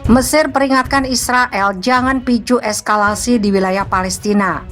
Mesir peringatkan Israel jangan picu eskalasi di wilayah Palestina.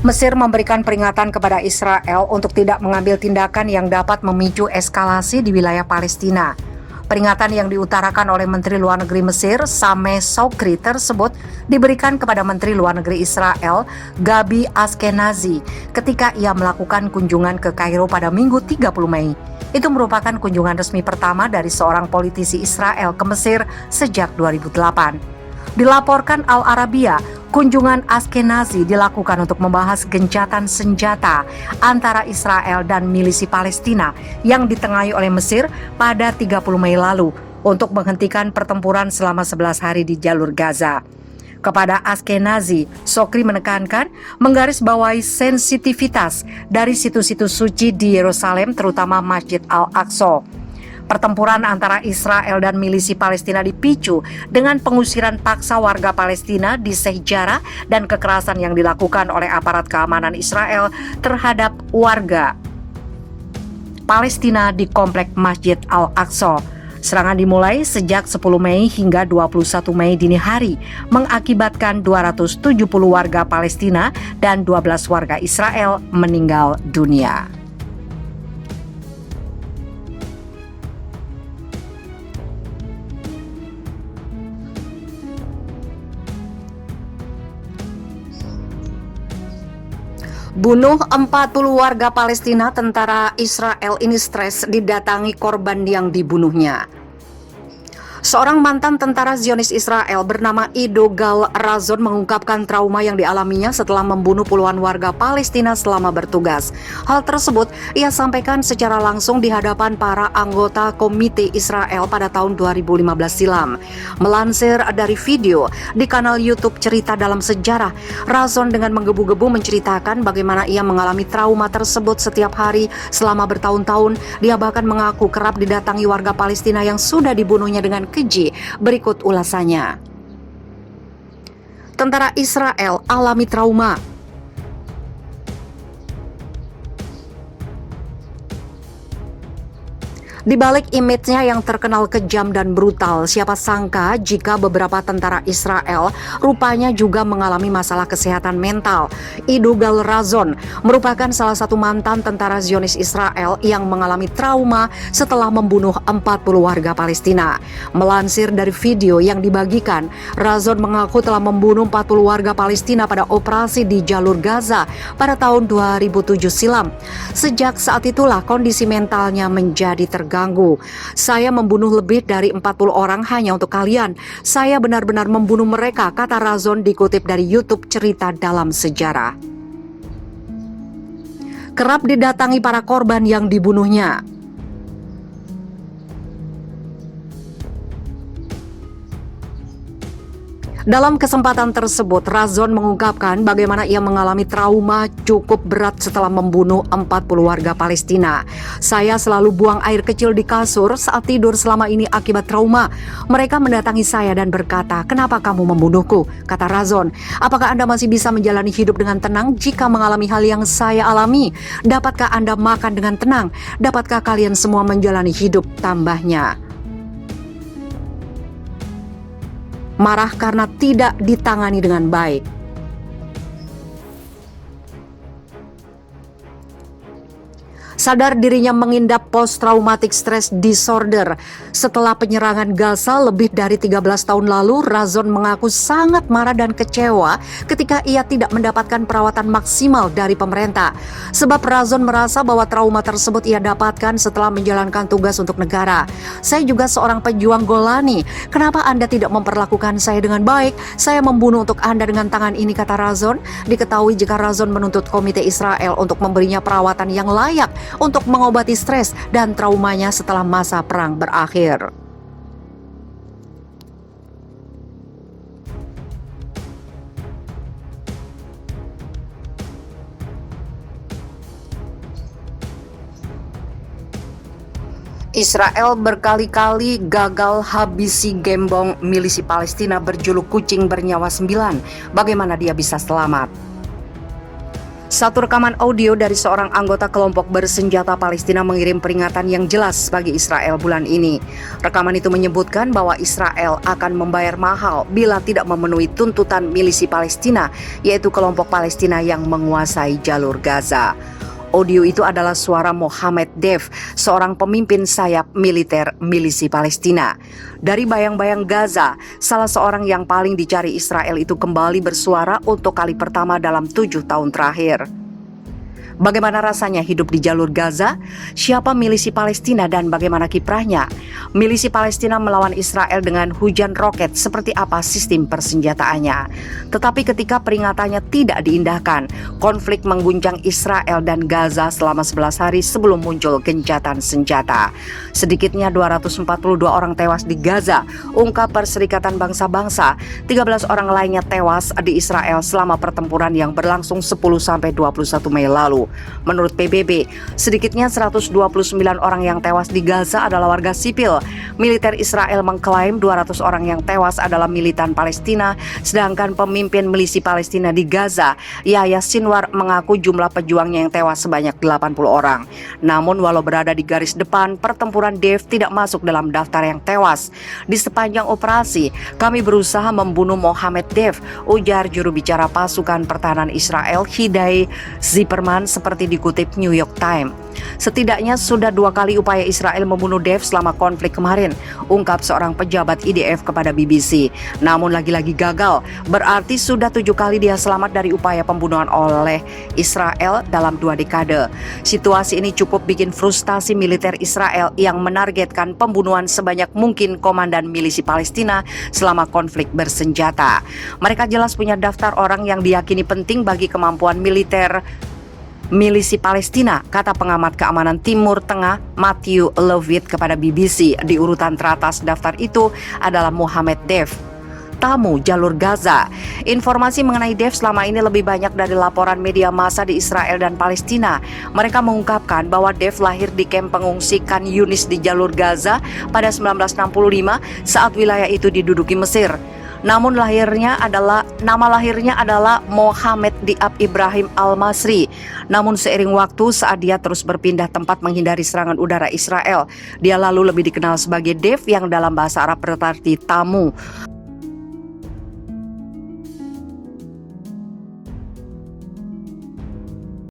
Mesir memberikan peringatan kepada Israel untuk tidak mengambil tindakan yang dapat memicu eskalasi di wilayah Palestina. Peringatan yang diutarakan oleh Menteri Luar Negeri Mesir, Sameh Shoukry tersebut diberikan kepada Menteri Luar Negeri Israel, Gabi Ashkenazi, ketika ia melakukan kunjungan ke Kairo pada Minggu 30 Mei. Itu merupakan kunjungan resmi pertama dari seorang politisi Israel ke Mesir sejak 2008. Dilaporkan Al Arabiya, kunjungan Ashkenazi dilakukan untuk membahas gencatan senjata antara Israel dan milisi Palestina yang ditengahi oleh Mesir pada 30 Mei lalu untuk menghentikan pertempuran selama 11 hari di jalur Gaza. Kepada Ashkenazi, Shoukry menekankan menggarisbawahi sensitivitas dari situs-situs suci di Yerusalem, terutama Masjid Al-Aqsa. Pertempuran antara Israel dan milisi Palestina dipicu dengan pengusiran paksa warga Palestina di Sheikh Jarrah dan kekerasan yang dilakukan oleh aparat keamanan Israel terhadap warga Palestina di komplek Masjid Al-Aqsa. Serangan dimulai sejak 10 Mei hingga 21 Mei dini hari, mengakibatkan 270 warga Palestina dan 12 warga Israel meninggal dunia. Bunuh 40 warga Palestina, tentara Israel ini stres didatangi korban yang dibunuhnya. Seorang mantan tentara Zionis Israel bernama Ido Gal Razon mengungkapkan trauma yang dialaminya setelah membunuh puluhan warga Palestina selama bertugas. Hal tersebut ia sampaikan secara langsung di hadapan para anggota Komite Israel pada tahun 2015 silam. Melansir dari video di kanal YouTube Cerita Dalam Sejarah, Razon dengan menggebu-gebu menceritakan bagaimana ia mengalami trauma tersebut setiap hari selama bertahun-tahun. Dia bahkan mengaku kerap didatangi warga Palestina yang sudah dibunuhnya dengan keji. Berikut ulasannya. Tentara Israel alami trauma. Di balik image-nya yang terkenal kejam dan brutal, siapa sangka jika beberapa tentara Israel rupanya juga mengalami masalah kesehatan mental. Ido Gal Razon merupakan salah satu mantan tentara Zionis Israel yang mengalami trauma setelah membunuh 40 warga Palestina. Melansir dari video yang dibagikan, Razon mengaku telah membunuh 40 warga Palestina pada operasi di jalur Gaza pada tahun 2007 silam. Sejak saat itulah kondisi mentalnya menjadi terganggu. Saya membunuh lebih dari 40 orang hanya untuk kalian. Saya benar-benar membunuh mereka, kata Razon dikutip dari YouTube Cerita Dalam Sejarah. Kerap didatangi para korban yang dibunuhnya. Dalam kesempatan tersebut, Razon mengungkapkan bagaimana ia mengalami trauma cukup berat setelah membunuh 40 warga Palestina. Saya selalu buang air kecil di kasur saat tidur selama ini akibat trauma. Mereka mendatangi saya dan berkata, "Kenapa kamu membunuhku?" kata Razon. "Apakah Anda masih bisa menjalani hidup dengan tenang jika mengalami hal yang saya alami? Dapatkah Anda makan dengan tenang? Dapatkah kalian semua menjalani hidup?" tambahnya. Marah karena tidak ditangani dengan baik. Sadar dirinya mengidap post-traumatic stress disorder setelah penyerangan Gaza lebih dari 13 tahun lalu. Razon mengaku sangat marah dan kecewa ketika ia tidak mendapatkan perawatan maksimal dari pemerintah. Sebab Razon merasa bahwa trauma tersebut ia dapatkan setelah menjalankan tugas untuk negara. "Saya juga seorang pejuang Golani. Kenapa Anda tidak memperlakukan saya dengan baik? Saya membunuh untuk Anda dengan tangan ini," kata Razon. Diketahui jika Razon menuntut Komite Israel untuk memberinya perawatan yang layak untuk mengobati stres dan traumanya setelah masa perang berakhir. Israel berkali-kali gagal habisi gembong milisi Palestina berjuluk kucing bernyawa 9. Bagaimana dia bisa selamat? Satu rekaman audio dari seorang anggota kelompok bersenjata Palestina mengirim peringatan yang jelas bagi Israel bulan ini. Rekaman itu menyebutkan bahwa Israel akan membayar mahal bila tidak memenuhi tuntutan milisi Palestina, yaitu kelompok Palestina yang menguasai jalur Gaza. Audio itu adalah suara Mohammed Deif, seorang pemimpin sayap militer milisi Palestina. Dari bayang-bayang Gaza, salah seorang yang paling dicari Israel itu kembali bersuara untuk kali pertama dalam 7 tahun terakhir. Bagaimana rasanya hidup di jalur Gaza? Siapa milisi Palestina dan bagaimana kiprahnya? Milisi Palestina melawan Israel dengan hujan roket, seperti apa sistem persenjataannya? Tetapi ketika peringatannya tidak diindahkan, konflik mengguncang Israel dan Gaza selama 11 hari sebelum muncul gencatan senjata. Sedikitnya 242 orang tewas di Gaza, ungkap Perserikatan Bangsa-Bangsa. 13 orang lainnya tewas di Israel selama pertempuran yang berlangsung 10-21 Mei lalu. Menurut PBB, sedikitnya 129 orang yang tewas di Gaza adalah warga sipil. Militer Israel mengklaim 200 orang yang tewas adalah militan Palestina, sedangkan pemimpin milisi Palestina di Gaza, Yahya Sinwar, mengaku jumlah pejuangnya yang tewas sebanyak 80 orang. Namun walau berada di garis depan, pertempuran Deif tidak masuk dalam daftar yang tewas. Di sepanjang operasi, kami berusaha membunuh Mohammed Deif, ujar juru bicara pasukan pertahanan Israel, Hidai Zipperman, seperti dikutip New York Times. Setidaknya sudah 2 kali upaya Israel membunuh Deif selama konflik kemarin, ungkap seorang pejabat IDF kepada BBC. Namun lagi-lagi gagal, berarti sudah 7 kali dia selamat dari upaya pembunuhan oleh Israel dalam 2 dekade. Situasi ini cukup bikin frustasi militer Israel yang menargetkan pembunuhan sebanyak mungkin komandan milisi Palestina selama konflik bersenjata. Mereka jelas punya daftar orang yang diyakini penting bagi kemampuan militer milisi Palestina, kata pengamat keamanan Timur Tengah Matthew Levitt kepada BBC. Di urutan teratas daftar itu adalah Mohammed Deif, tamu jalur Gaza. Informasi mengenai Deif selama ini lebih banyak dari laporan media massa di Israel dan Palestina. Mereka mengungkapkan bahwa Deif lahir di kamp pengungsi Khan Yunis di jalur Gaza pada 1965 saat wilayah itu diduduki Mesir. Namun nama lahirnya adalah Mohammed Diab Ibrahim Al-Masri. Namun seiring waktu saat dia terus berpindah tempat menghindari serangan udara Israel, dia lalu lebih dikenal sebagai Deif yang dalam bahasa Arab berarti tamu.